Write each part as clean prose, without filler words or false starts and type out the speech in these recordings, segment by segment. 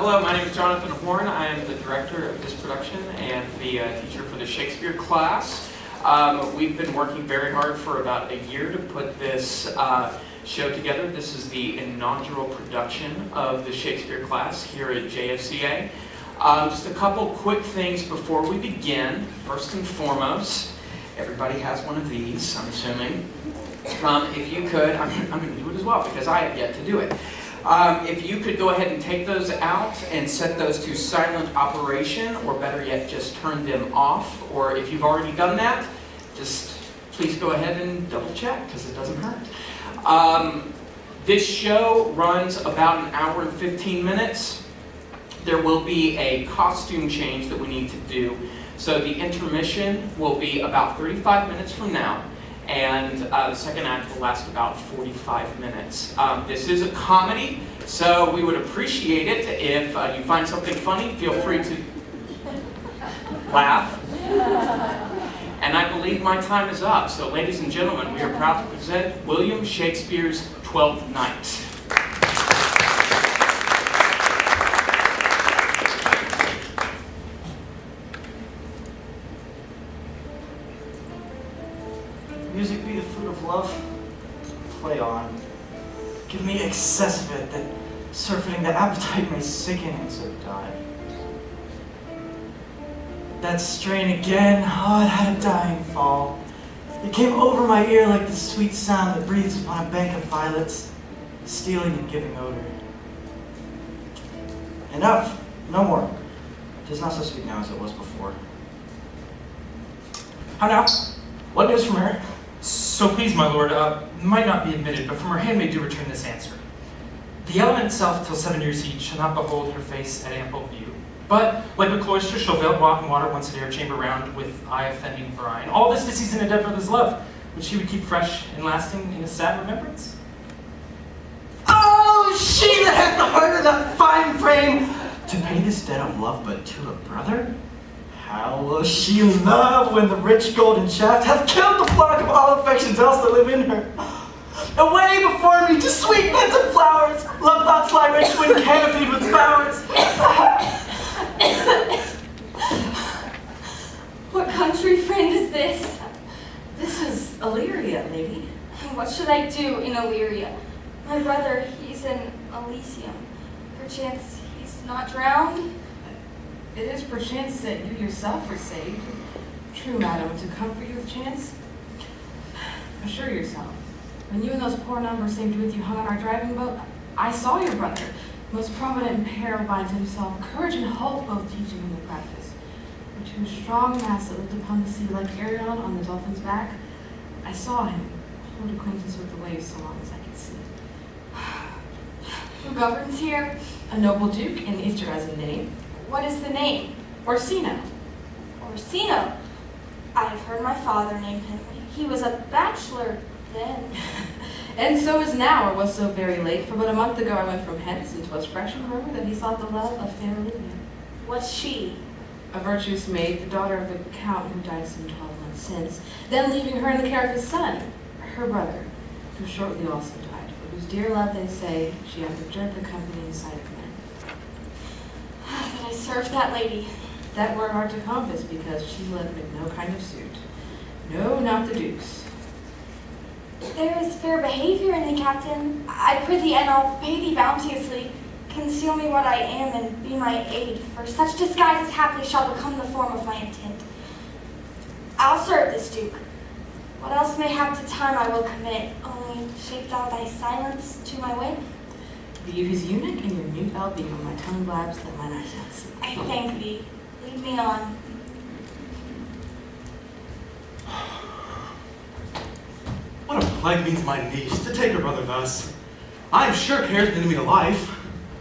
Hello, my name is Jonathan Horn. I am the director of this production and the teacher for the Shakespeare class. We've been working very hard for about a year to put this show together. This is the inaugural production of the Shakespeare class here at JFCA. Just a couple quick things before we begin. First and foremost, everybody has one of these, I'm assuming. If you could, I'm going to do it as well because I have yet to do it. If you could go ahead and take those out and set those to silent operation, or better yet, just turn them off. Or if you've already done that, just please go ahead and double check because it doesn't hurt. This show runs about an hour and 15 minutes. There will be a costume change that we need to do. So the intermission will be about 35 minutes from now. And the second act will last about 45 minutes. This is a comedy, so we would appreciate it if you find something funny, feel free to laugh. And I believe my time is up. So ladies and gentlemen, we are proud to present William Shakespeare's Twelfth Night. Music be the fruit of love, play on. Give me excess of it, that surfeiting the appetite may sicken and so die. That strain again, oh, it had a dying fall. It came over my ear like the sweet sound that breathes upon a bank of violets, stealing and giving odor. Enough, no more. It is not so sweet now as it was before. How now? What news from her? So please, my lord, might not be admitted, but from her handmaid do return this answer. The element itself, till 7 years heat, shall not behold her face at ample view. But, like a cloister, shall veiled walk and water once an air chamber round, with eye offending brine. All this to season a dead brother's love, which she would keep fresh and lasting in a sad remembrance. Oh, she that hath the heart of that fine frame, to pay this debt of love but to a brother? How will she love when the rich golden shaft hath killed the flock of all affections else that live in her? Away before me to sweet beds of flowers, love thoughts lie rich when canopied with bowers. What country friend is this? This is Illyria, lady. What should I do in Illyria? My brother, he's in Elysium. Perchance he's not drowned? It is perchance that you yourself are saved. True, madam, to comfort you with chance. Assure yourself, when you and those poor numbers seemed with you hung on our driving boat, I saw your brother, most provident in peril, bind to himself courage and hope, both teaching him the practice. Which whose strong mass that lived upon the sea like Erin on the dolphin's back, I saw him hold acquaintance with the waves so long as I could see. Who governs here? A noble duke in Easter as a name. What is the name? Orsino. Orsino. I have heard my father name him. He was a bachelor then. And so is now, or was so very late, for but a month ago I went from hence, and 'twas fresh in rumor that he sought the love of fair Olivia. What's she? A virtuous maid, the daughter of a count who died some 12 months since, then leaving her in the care of his son, her brother, who shortly also died, for whose dear love, they say, she hath abjured the company in sight of men. But I served that lady. That were hard to compass, because she lived with no kind of suit. No, not the duke's. There is fair behavior in thee, captain. I prithee, and I'll pay thee bounteously. Conceal me what I am, and be my aid, for such disguise as haply shall become the form of my intent. I'll serve this duke. What else mayhap to time I will commit, only shape thou thy silence to my wit. Leave his eunuch and your mute I'll be on my tongue blabs that mine eyes shall see. I thank thee. Lead me on. What a plague means my niece to take her brother thus? I am sure cares an enemy to life.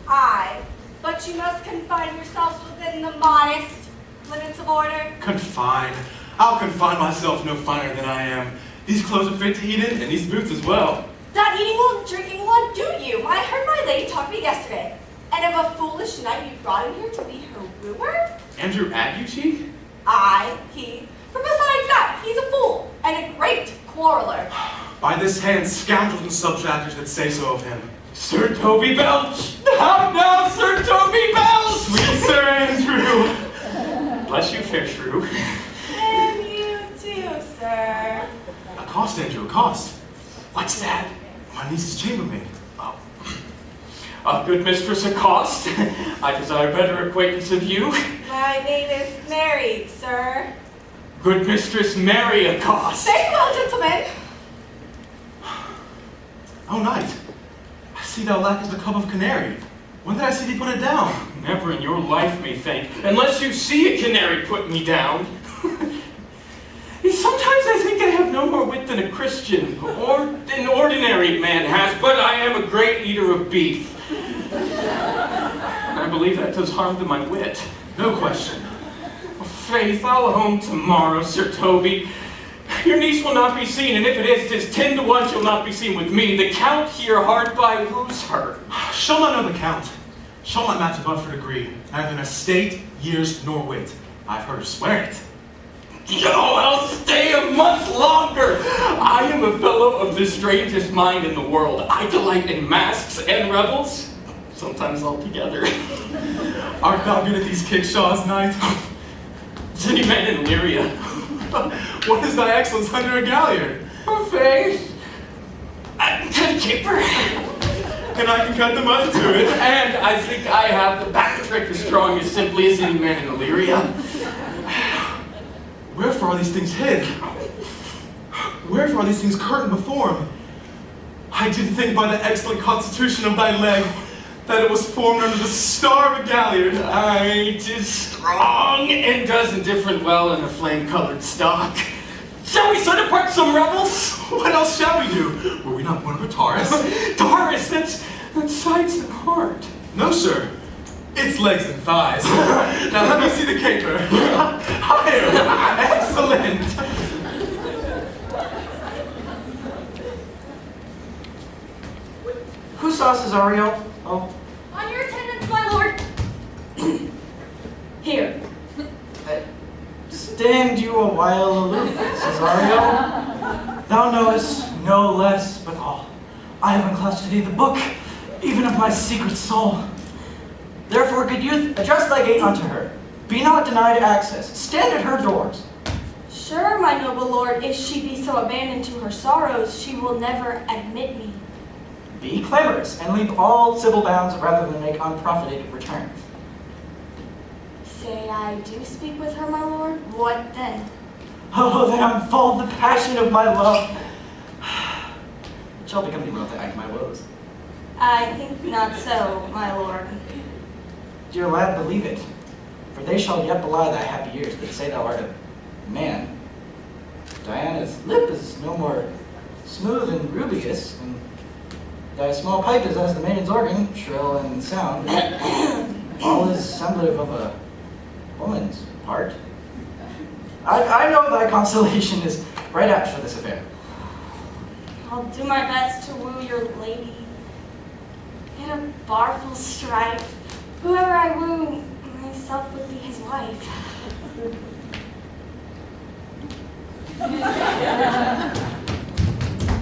Aye, but you must confine yourselves within the modest limits of order. Confine? I'll confine myself no finer than I am. These clothes are fit to eat in, and these boots as well. Not eating or drinking what do you? I heard my lady talk to me yesterday. And of a foolish knight you brought in here to be her wooer? Andrew Aguchi? Aye, he. For besides that, he's a fool and a great quarreler. By this hand, scoundrels and subtractors that say so of him. Sir Toby Belch! How now, Sir Toby Belch! fair shrew. And you too, sir. Accost, Andrew, accost. What's that? My niece's chambermaid. Good Mistress Accost, I desire better acquaintance of you. My name is Mary, sir. Good Mistress Mary Accost. Very well, gentlemen. Oh, knight, I see thou lackest a cup of canary. When did I see thee put it down? Never in your life, methinks, unless you see a canary put me down. Sometimes I think I have no more wit than a Christian, or an ordinary man has, but I am a great eater of beef. I believe that does harm to my wit. No question. Faith, I'll home tomorrow, Sir Toby. Your niece will not be seen, and if it is, 'tis 10 to 1 she'll not be seen with me. The Count here hard by woos her. Shall not know the Count. Shall not match above her degree, neither in estate, years, nor wit. I've heard her swear it. Oh, I'll stay a month longer. I am a fellow of the strangest mind in the world. I delight in masks and revels, sometimes all together. Art thou good at these kickshaws, knight? Is any man in Illyria? What is thy excellence under a galliard? Oh, faith. I can keep her. And I can cut the mud to it. And I think I have the back trick as strong as simply as any man in Illyria. Wherefore are these things hid? Wherefore are these things curtained before me? I did think by the excellent constitution of thy leg that it was formed under the star of a galliard. Aye, 'tis strong and does indifferent well in a flame-colored stock. Shall we set apart some rebels? What else shall we do? Were we not born with Taurus? Taurus, that's sides and heart. No, sir. It's legs and thighs. Now let me see the caper. Higher. Excellent. Who saw Cesario? Oh, On your attendance, my lord. Here. stand you a while aloof, Cesario. Thou knowest no less but all. I have unclasped to thee the book, even of my secret soul. Therefore, good youth, address thy gate unto her. Be not denied access. Stand at her doors. Sure, my noble lord, if she be so abandoned to her sorrows, she will never admit me. Be clamorous, and leap all civil bounds rather than make unprofited return. Say I do speak with her, my lord, what then? Oh, then unfold the passion of my love. It shall become the road that act my woes. I think not so, my lord. Dear lad, believe it, for they shall yet belie thy happy years that say thou art a man. Diana's lip is no more smooth and rubious, and thy small pipe is as the maiden's organ, shrill and sound. All is semblative of a woman's part. I know thy consolation is right apt for this affair. I'll do my best to woo your lady. In a barful strife, whoever I woo, myself would be his wife.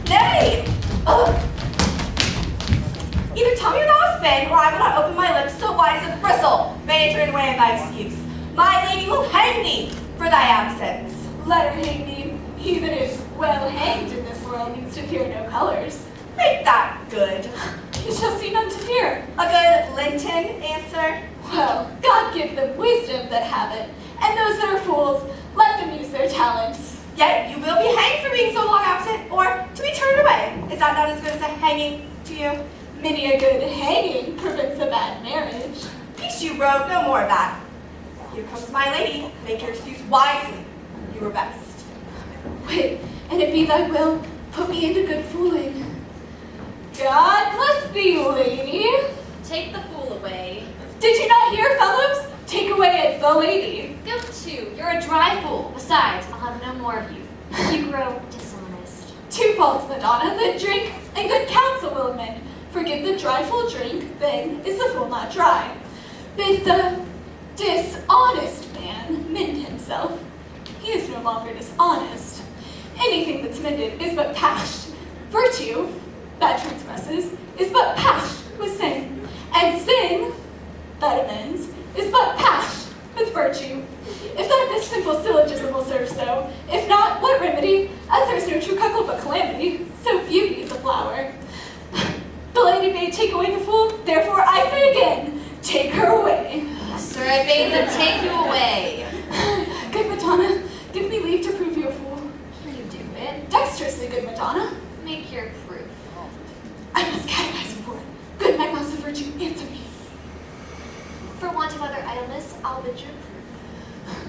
Nay! Ugh. Either tell me your husband, or I will not open my lips so wide as a bristle. May I turn away thy excuse. My lady will hang me for thy absence. Let her hang me. He that is well hanged in this world needs to fear no colors. Make that good. You shall see none to fear. A good Linton answer. Well, God give them wisdom that have it, and those that are fools, let them use their talents. Yet you will be hanged for being so long absent, or to be turned away. Is that not as good as a hanging to you? Many a good hanging prevents a bad marriage. Peace, you rogue, no more of that. Here comes my lady. Make your excuse wisely. You were best. Wait, and it be thy will, put me into good fooling. God bless thee, lady. Take the fool away. Did you not hear, fellows? Take away the lady. Go to. You're a dry fool. Besides, I'll have no more of you. You grow dishonest. 2 faults, Madonna, then drink, and good counsel will amend. Forgive the dry fool drink, then is the fool not dry. Bid the dishonest man mend himself. He is no longer dishonest. Anything that's mended is but patched. Virtue, that transgresses, is but patched with sin. And sin, that amends, is but patched with virtue. If that say take away the fool, therefore I say again, take her away. Sir, I bade them take you away. Good Madonna, give me leave to prove you a fool. Can you do it? Dexterously, good Madonna. Make your proof. I must catechize you for it. Good my mouse of virtue, answer me. For want of other idleness, I'll bid your proof.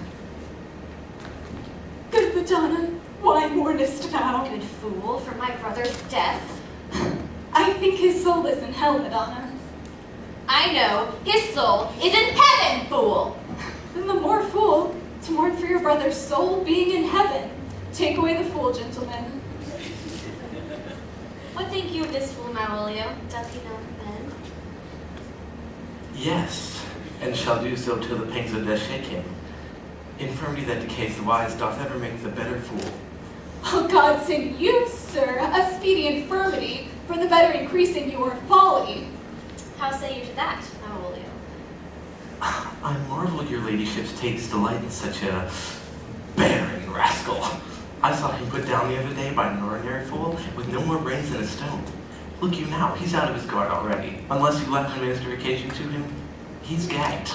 Good Madonna, why mournest thou? Good fool, for my brother's death. I think his soul is in hell, Madonna. I know, his soul is in heaven, fool! Then the more fool, to mourn for your brother's soul being in heaven. Take away the fool, gentlemen. What think you of this fool, Malvolio? Doth he not bend? Yes, and shall do so till the pangs of death shake him. Infirmity that decays the wise doth ever make the better fool. Oh, God send you, sir, a speedy infirmity, for the better increasing your folly. How say you to that, Malvolio? I marvel your ladyship's takes delight in such a barren rascal. I saw him put down the other day by an ordinary fool with no more brains than a stone. Look you now, he's out of his guard already. Unless you left him minister occasion to him, he's gagged.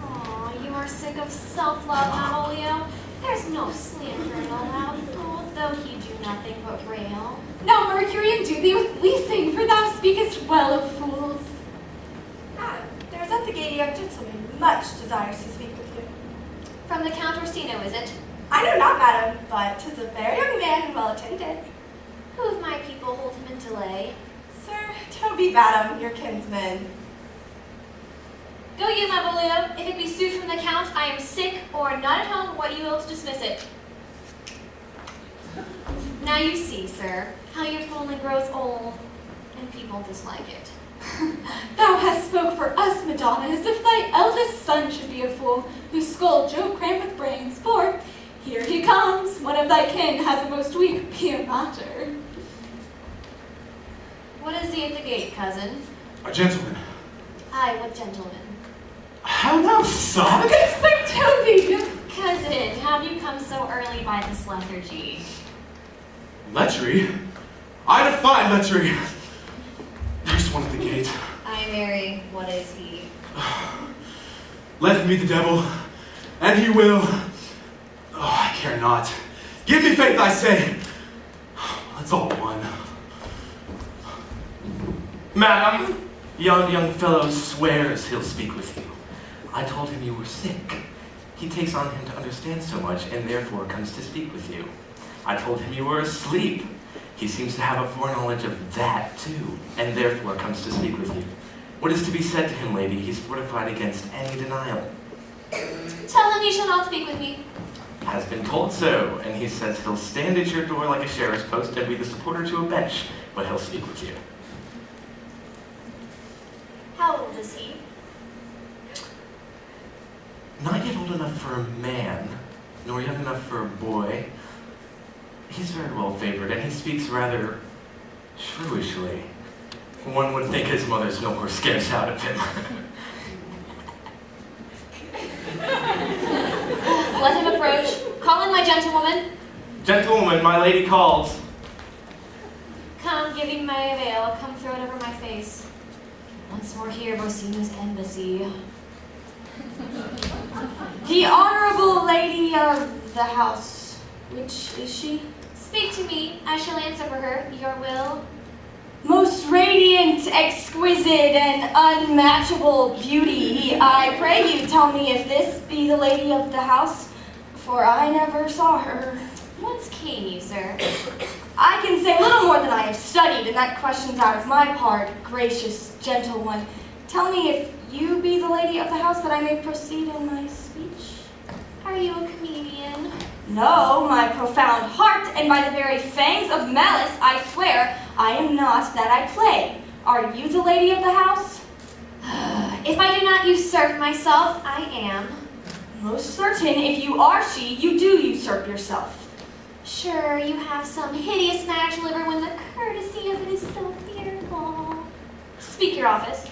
Aw, you are sick of self-love, Malvolio. There's no slander in the loud fool, though he do nothing but rail. Now, Mercury, endue thee with leasing, for thou speakest well of fools. Madam, there is at the gate a young gentleman, much desires to speak with you. From the Count Orsino, is it? I know not, madam, but 'tis a very young man and well attended. Who of my people hold him in delay? Sir, Toby, madam, your kinsman. Go you, Malvolio. If it be suit from the Count, I am sick or not at home, what you will to dismiss it. Now you see, sir, how your fool only grows old, and people dislike it. Thou hast spoke for us, Madonna, as if thy eldest son should be a fool, whose skull Jove crammed with brains, for here he comes, one of thy kin has a most weak pia mater. What is he at the gate, cousin? A gentleman. Aye, what gentleman? How now, son? Sir Toby! Cousin, have you come so early by this lethargy? Lechery? I defy lechery. There's one at the gate. Aye, Mary, what is he? Let him meet the devil, and he will. Oh, I care not. Give me faith, I say. That's all one. Madam, yon young fellow swears he'll speak with you. I told him you were sick. He takes on him to understand so much, and therefore comes to speak with you. I told him you were asleep. He seems to have a foreknowledge of that, too, and therefore comes to speak with you. What is to be said to him, lady? He's fortified against any denial. Tell him he shall not speak with me. Has been told so, and he says he'll stand at your door like a sheriff's post and be the supporter to a bench, but he'll speak with you. How old is he? Not yet old enough for a man, nor young enough for a boy. He's very well favored, and he speaks rather shrewishly. One would think his mother's milk were scarce out of him. Let him approach. Call in my gentlewoman. Gentlewoman, my lady calls. Come, giving my avail, come throw it over my face. Once more here of Orsino's embassy. The honorable lady of the house. Which is she? Speak to me, I shall answer for her, your will. Most radiant, exquisite, and unmatchable beauty, I pray you tell me if this be the lady of the house, for I never saw her. Whence came you, sir? I can say little more than I have studied, and that question's out of my part, gracious, gentle one. Tell me if you be the lady of the house, that I may proceed in my speech. Are you a comedian? No, my profound heart, and by the very fangs of malice, I swear, I am not that I play. Are you the lady of the house? If I do not usurp myself, I am. Most certain, if you are she, you do usurp yourself. Sure, you have some hideous match liver when the courtesy of it is so fearful. Speak your office.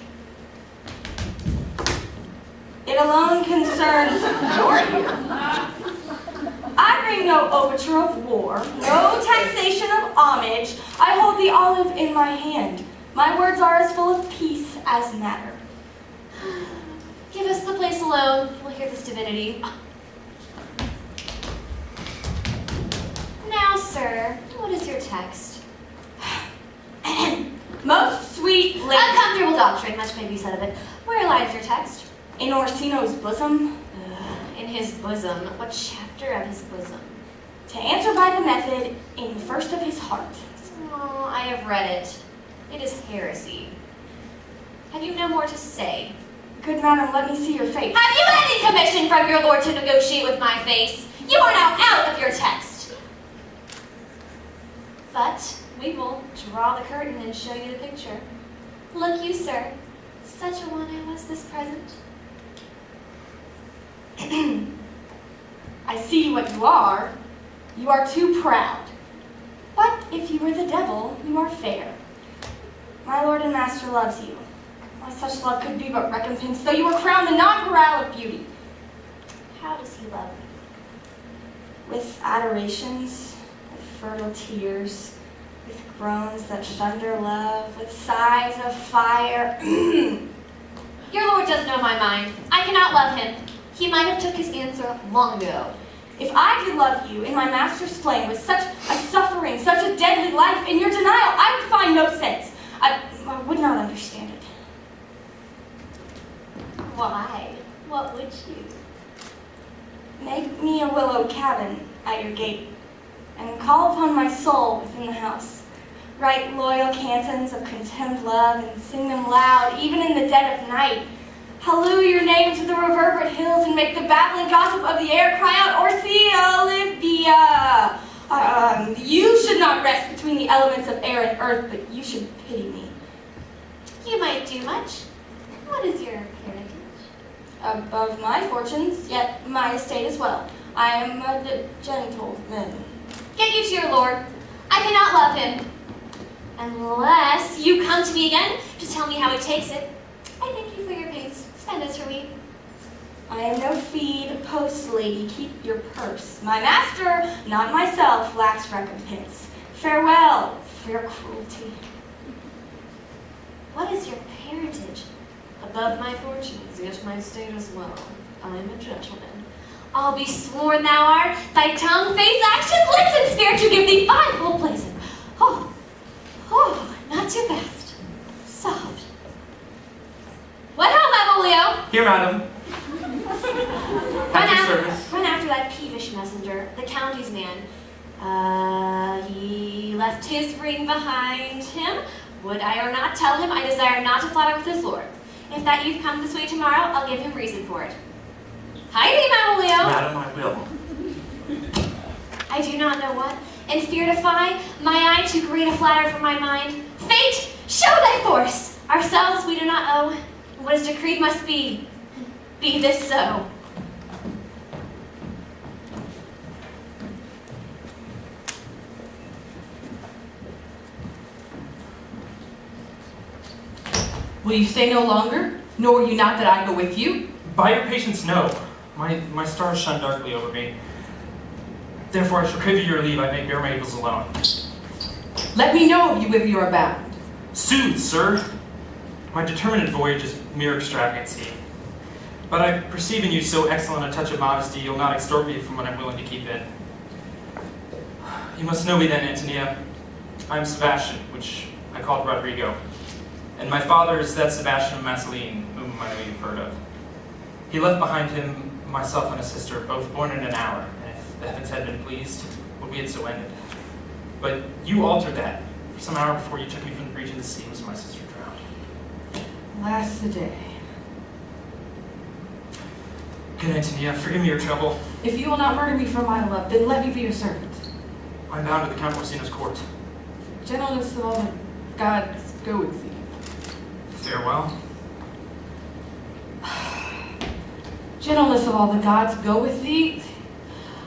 It alone concerns your ear. I bring no overture of war, no taxation of homage. I hold the olive in my hand. My words are as full of peace as matter. Give us the place alone. We'll hear this divinity. Now, sir, what is your text? Most sweet lady. Uncomfortable doctrine, much may be said of it. Where lies your text? In Orsino's bosom. In his bosom. What chapter of his bosom? To answer by the method, in the first of his heart. Oh, I have read it. It is heresy. Have you no more to say? Good madam, let me see your face. Have you any commission from your lord to negotiate with my face? You are now out of your text. But we will draw the curtain and show you the picture. Look you, sir. Such a one I was this present. I see what you are. You are too proud. But if you were the devil, you are fair. My lord and master loves you. Why, such love could be but recompense, though you were crowned the nonpareil of beauty. How does he love me? With adorations, with fertile tears, with groans that thunder love, with sighs of fire. Your lord does know my mind. I cannot love him. He might have took his answer long ago. If I could love you in my master's flame with such a suffering, such a deadly life, in your denial, I would find no sense. I would not understand it. Why? What would you? Make me a willow cabin at your gate, and call upon my soul within the house. Write loyal cantons of contemned love, and sing them loud, even in the dead of night. Halloo your name to the reverberate hills, and make the babbling gossip of the air cry out, Orsino, Olivia! You should not rest between the elements of air and earth, but you should pity me. You might do much. What is your heritage? Above my fortunes, yet my estate as well. I am a gentleman. Get you to your lord. I cannot love him. Unless you come to me again to tell me how he takes it. I thank you for your pains. Spend as for me. I am no feed post lady, keep your purse. My master, not myself, lacks recompense. Farewell, fair cruelty. What is your parentage? Above my fortunes, yet my estate as well. I am a gentleman. I'll be sworn thou art. Thy tongue, face, actions, lips, and spirit to give thee fine full blazon. Oh, not too fast. Soft. What ho, Malvolio? Here, madam. At your service. Run after that peevish messenger, the county's man. He left his ring behind him. Would I or not tell him I desire not to flatter with his lord? If that youth come this way tomorrow, I'll give him reason for it. Hide thee, Malvolio. Madam, I will. I do not know what, in fear defy, my eye too great a flatter for my mind. Fate, show thy force! Ourselves we do not owe. What is decreed must be. Be this so. Will you stay no longer? Nor will you not that I go with you? By your patience, no. My stars shine darkly over me. Therefore, I shall crave your leave. I may bear my evils alone. Let me know of you whither you are bound. Sooth, sir. My determinate voyage is mere extravagancy. But I perceive in you so excellent a touch of modesty, you'll not extort me from what I'm willing to keep in. You must know me then, Antonia. I am Sebstian, which I called Rodrigo. And my father is that Sebstian of Massaline, whom I know you've heard of. He left behind him myself and a sister, both born in an hour, and if the heavens had been pleased, would we had so ended. But you altered that. For some hour before you took me from the breach of the sea was my sister drowned. Alas the day. Good Antonia, forgive me your trouble. If you will not murder me for my love, then let me be your servant. I'm bound to the Count Orsino's court. Gentleness of all the gods go with thee. Farewell. Gentleness of all the gods go with thee.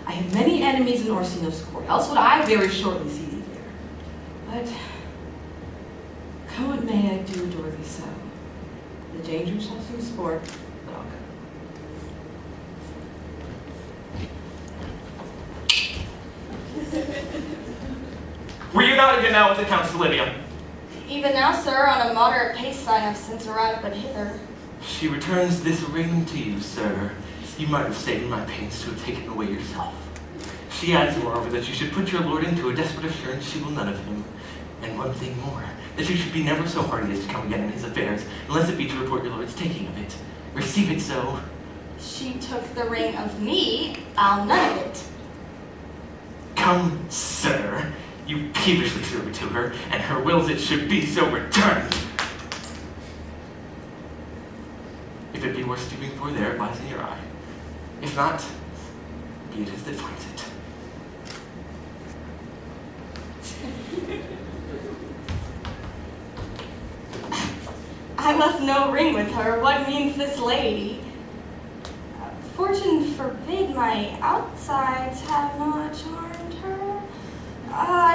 I have many enemies in Orsino's court, else would I very shortly see thee there. But come what may, I do adore thee so. The danger shall soon sport, but I'll go. Were you not even now with the Countess Olivia? Even now, sir, on a moderate pace I have since arrived but hither. She returns this ring to you, sir. You might have saved my pains to have taken away yourself. She adds, moreover, that you should put your lord into a desperate assurance she will none of him. And one thing more, that you should be never so hardy as to come again in his affairs, unless it be to report your lord's taking of it. Receive it so. She took the ring of me, I'll none of it. Come, sir. You peevishly serve it to her, and her wills it should be so returned. If it be worth stooping for, there it lies in your eye. If not, be it as that finds it. I left no ring with her. What means this lady? Fortune forbid my outsides have not charmed her.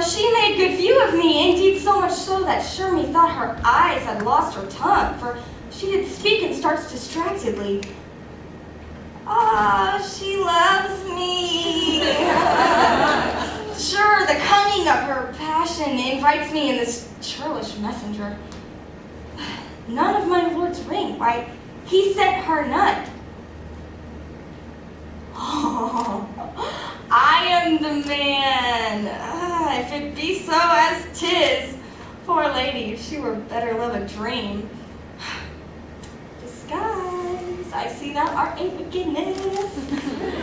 She made good view of me, indeed so much so that sure me thought her eyes had lost her tongue, for she did speak and starts distractedly. She loves me. Sure, the cunning of her passion invites me in this churlish messenger. None of my lord's ring. Why, he sent her none. Oh, I am the man. If it be so as 'tis. Poor lady, if she were better love a dream. Disguise, I see thou art in wickedness,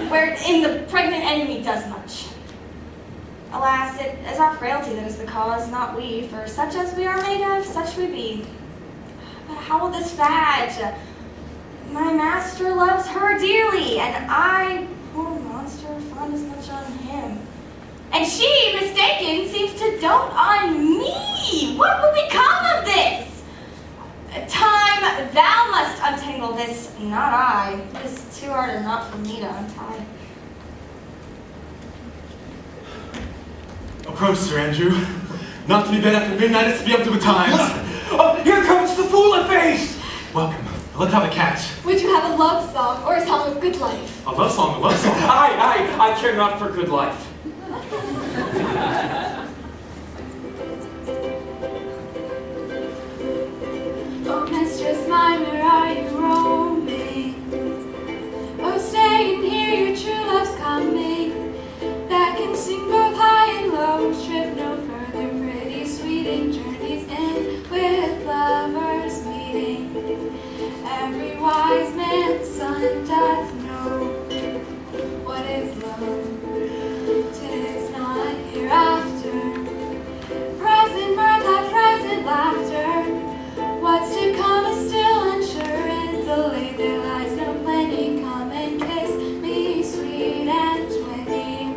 wherein the pregnant enemy does much. Alas, it is our frailty that is the cause, not we, for such as we are made of, such we be. But how will this fadge? My master loves her dearly, and I, poor monster, fond as much on him. And she, mistaken, seems to dote on me. What will become of this? Time, thou must untangle this, not I. This too art not for me to untie. Approach, Sir Andrew. Not to be bed after midnight, it's to be up to the times. Oh, here comes the fool of face! Welcome. Let's have a catch. Would you have a love song or a song of good life? A love song, a love song. I care not for good life. Oh, mistress mine, where are you roaming? Oh, stay and hear your true love's coming, that can sing both high and low, trip no further, pretty sweeting journeys in with lovers meeting. Every wise man's son doth know what is love. 'Tis not hereafter, present mirth at present laughter. What's to come is still unsure, and delay there lies no planning. Come and kiss me, sweet and twinning.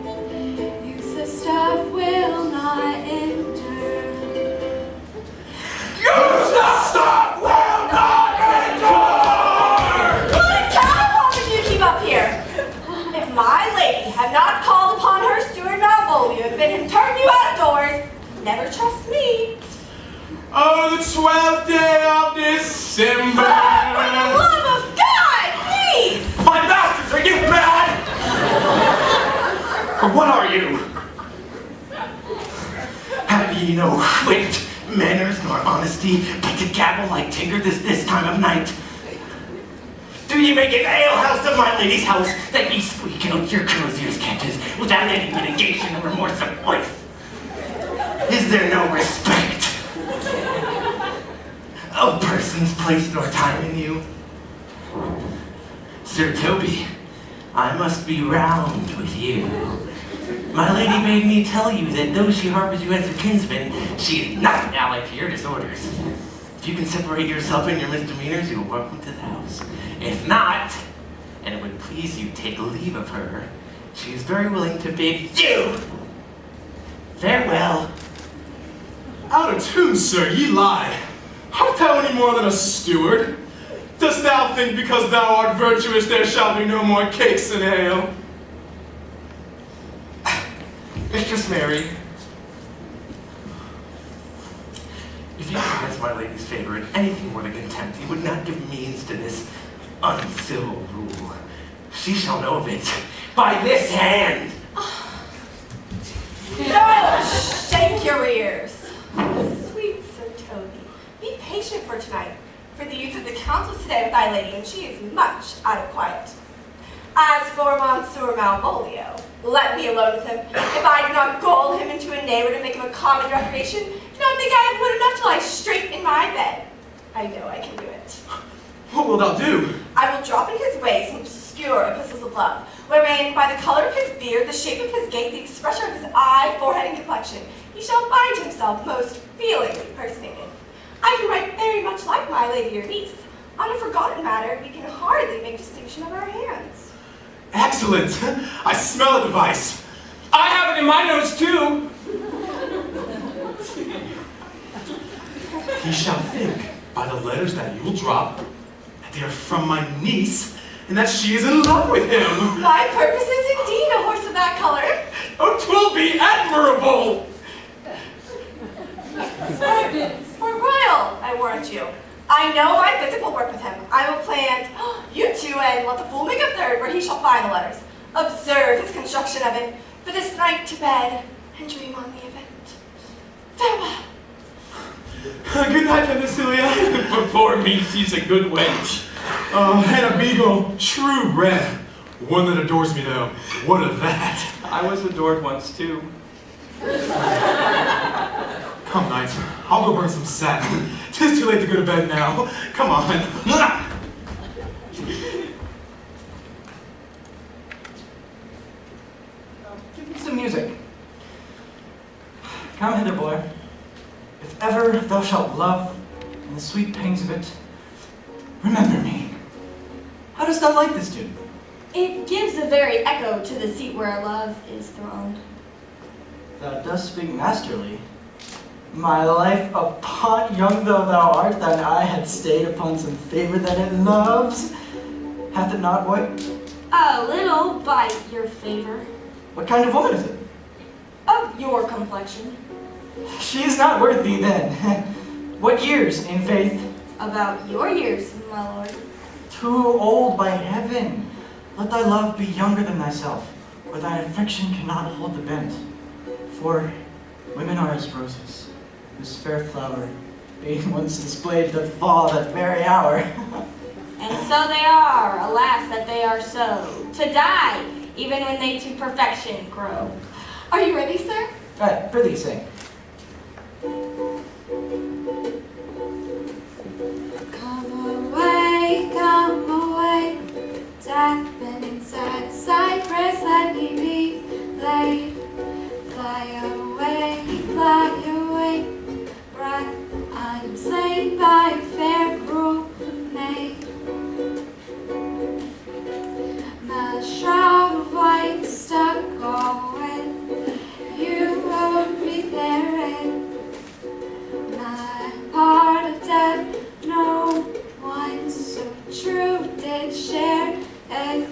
Useless stuff will not endure. Useless stuff will not endure! Good cow, how did you keep up here? If my lady had not called upon her steward Malvolio and bid him turn you out of doors, never trust me. Oh, the 12th day of December. For the love of God, please! My masters, are you mad? Or what are you? Have ye no wit, manners, nor honesty, but to gabble like Tinker this time of night? Do ye make an alehouse of my lady's house, that ye squeak out your crozier's catches without any mitigation or remorse of voice? Is there no respect of persons, place, nor time in you? Sir Toby, I must be round with you. My lady bade me tell you that though she harbors you as her kinsman, she is not allied to your disorders. If you can separate yourself in your misdemeanors, you are welcome to the house. If not, and it would please you take leave of her, she is very willing to bid you farewell. Out of tune, sir, ye lie. Art thou any more than a steward? Dost thou think because thou art virtuous there shall be no more cakes and ale? Mistress Mary, if you possess my lady's favor in anything more than contempt, you would not give means to this uncivil rule. She shall know of it by this hand. No, shake your ears. Sweet Sir Toby. patient for tonight, for the youth of the council today with thy lady, and she is much out of quiet. As for Monsieur Malvolio, let me alone with him. If I do not gull him into a neighbor to make him a common recreation, do not think I have wood enough to lie straight in my bed. I know I can do it. What wilt thou do? I will drop in his way some obscure epistles of love, wherein, by the color of his beard, the shape of his gait, the expression of his eye, forehead, and complexion, he shall find himself most feelingly personated. I can write very much like my lady your niece. On a forgotten matter, we can hardly make distinction of our hands. Excellent! I smell a device. I have it in my notes too. He shall think, by the letters that you will drop, that they are from my niece, and that she is in love with him. My purpose is indeed a horse of that color. Oh, 'twill be admirable! For royal, I warrant you. I know my physical work with him. I will plant you two and let the fool make a third where he shall find the letters. Observe his construction of it, for this night to bed, and dream on the event. Farewell. Good night, Cecilia. Before me, she's a good wench. And a beagle, true red. One that adores me, though. What of that? I was adored once too. Come, knight. I'll go burn some satin. 'Tis too late to go to bed now. Come on. Give me some music. Come hither, boy. If ever thou shalt love, and the sweet pangs of it, remember me. How dost thou like this tune? It gives a very echo to the seat where love is throned. Thou dost speak masterly. My life, upon young though thou art, thine eye had stayed upon some favor that it loves. Hath it not, boy? A little, by your favor. What kind of woman is it? Of your complexion. She is not worth thee then. What years, in faith? About your years, my lord. Too old by heaven. Let thy love be younger than thyself, or thine affection cannot hold the bent. For women are as roses, whose fair flower, being once displayed, doth fall that very hour. And so they are, alas that they are so, to die, even when they to perfection grow. Are you ready, sir? Right, prithee sing. Come away, Jack been inside cypress, let me be laid. Fly away, bright, I'm slain by a fair cruel maid. My shroud of white stuck going, you won't be therein. My part of death, no one so true did share it.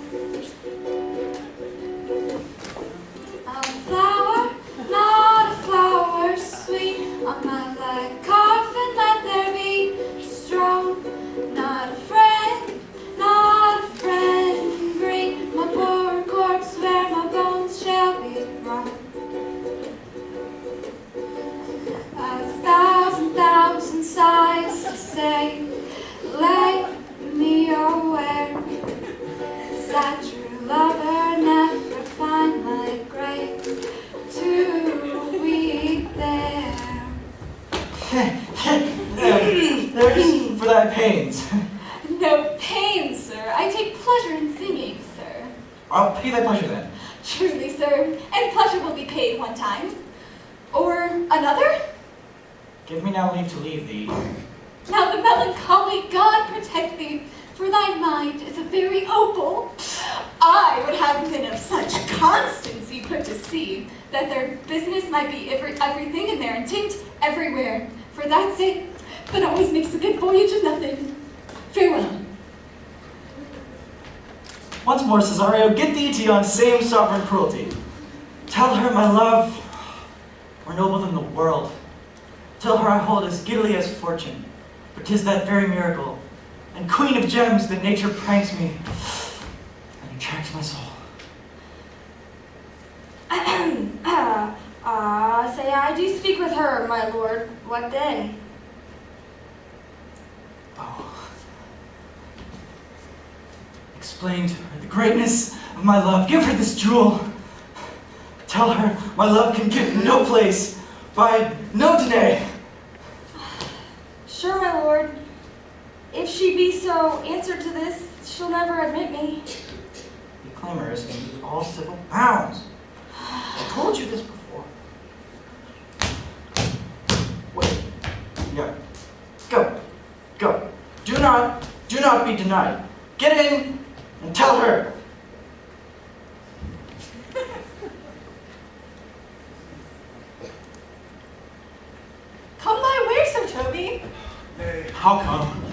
A flower, not a flower sweet, on my light coffin let there be strown. Not a friend green, my poor corpse where my bones shall be thrown. A thousand sighs to say, lay me aware. Sad true lover never find my grave to weep there. There's for thy pains. No pain, sir. I take pleasure in singing, sir. I'll pay thy pleasure then. Truly, sir. And pleasure will be paid one time. Or another? Give me now leave to leave thee. Now the melancholy God protect thee, for thy mind is a very opal. I would have men of such constancy put to sea, that their business might be everything and their intent everywhere. For that's it, that always makes a good voyage of nothing. Farewell. Once more, Cesario, get thee to yon same sovereign cruelty. Tell her my love, more noble than the world. Tell her I hold as giddily as fortune, but 'tis that very miracle, and queen of gems that nature pranks me, and attracts my soul. Say I do speak with her, my lord. What then? explain to her the greatness of my love. Give her this jewel. Tell her my love can give no place by no delay. Sure, my lord. If she be so answered to this, she'll never admit me. The claimer is in all civil bounds. I told you this before. Wait. Yeah. Go. Go. Do not be denied. Get in and tell her. Come thy way, Sir Toby. How come?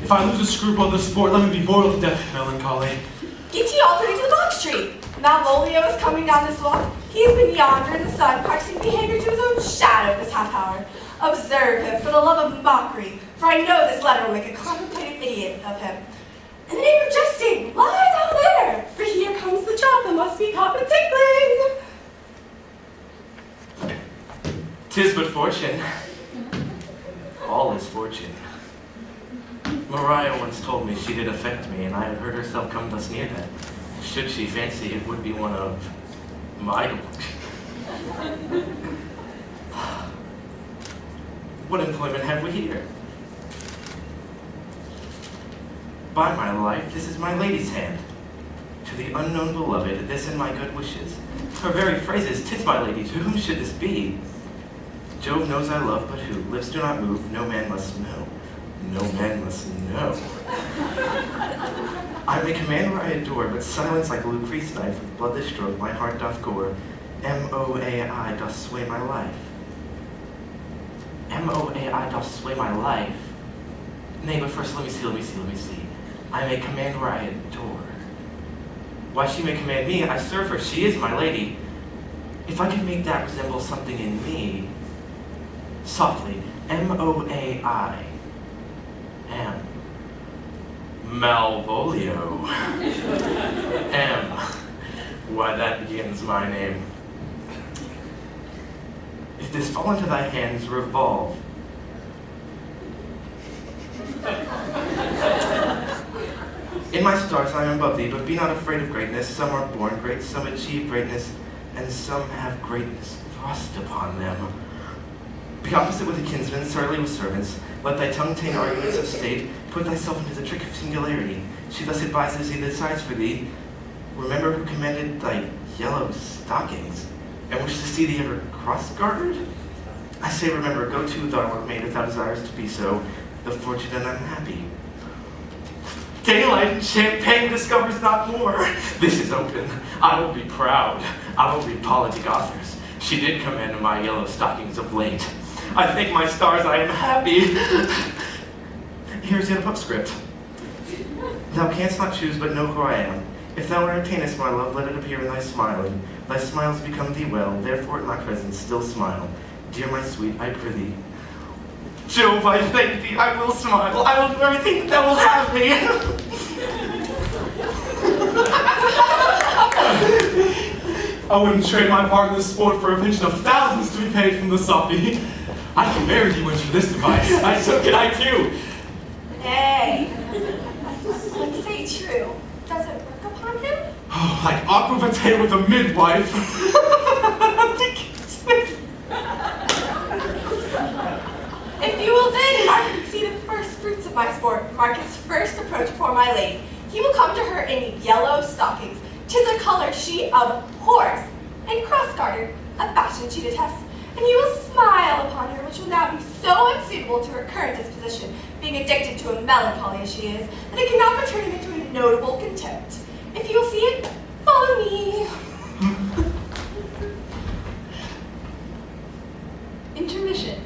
If I lose a scruple of the sport, let me be boiled to death with melancholy. Get ye all three to the box tree. Malvolio is coming down this walk. He has been yonder in the sun, practicing behavior to his own shadow this half hour. Observe him for the love of mockery, for I know this letter will make a contemplative idiot of him. In the name of jesting, lie thou there, for here comes the chop that must be caught with tickling. 'Tis but fortune. All is fortune. Mariah once told me she did affect me, and I have heard herself come thus near that. Should she fancy it would be one of my complexion. What employment have we here? By my life, this is my lady's hand. To the unknown beloved, this and my good wishes. Her very phrases, 'tis my lady, to whom should this be? Jove knows I love, but who? Lips do not move, no man must know. No man must know. I may command where I adore, but silence like Lucre's knife with bloodless stroke my heart doth gore. M-O-A-I doth sway my life. M-O-A-I doth sway my life. Nay, but first let me see. I may command where I adore. Why, she may command me, I serve her, she is my lady. If I could make that resemble something in me, softly, M-O-A-I, M. Malvolio. M. Why, that begins my name. If this fall into thy hands, revolve. In my stars I am above thee, but be not afraid of greatness. Some are born great, some achieve greatness, and some have greatness thrust upon them. Be opposite with a kinsman, surly with servants. Let thy tongue taint arguments of state. Put thyself into the trick of singularity. She thus advises thee, decides for thee. Remember who commanded thy yellow stockings, and wish to see thee ever cross-gartered? I say remember, go to thou art made if thou desirest to be so, the fortunate and unhappy. Daylight and champagne discovers not more. This is open. I will be proud. I will read politic authors. She did command my yellow stockings of late. I thank my stars I am happy. Here's yet a postscript. Thou canst not choose but know who I am. If thou entertainest my love, let it appear in thy smiling. Thy smiles become thee well, therefore in my presence still smile. Dear my sweet, I prithee. Jove, I thank thee, I will smile. I will do everything that thou wilt have me. I wouldn't trade my part in this sport for a pension of thousands to be paid from the Sophie. I can marry you for this device. So can I too. Nay. Let's say true. Does it work upon him? Oh, like aqua vitae with a midwife. If you will then mark and see the first fruits of my sport, mark his first approach before my lady. He will come to her in yellow stockings. 'Tis a color she abhors, and cross-gartered, a fashion she detests. And he will smile upon her, which will now be so unsuitable to her current disposition, being addicted to a melancholy as she is, that it cannot but turn him into a notable contempt. If you will see it, follow me. Intermission.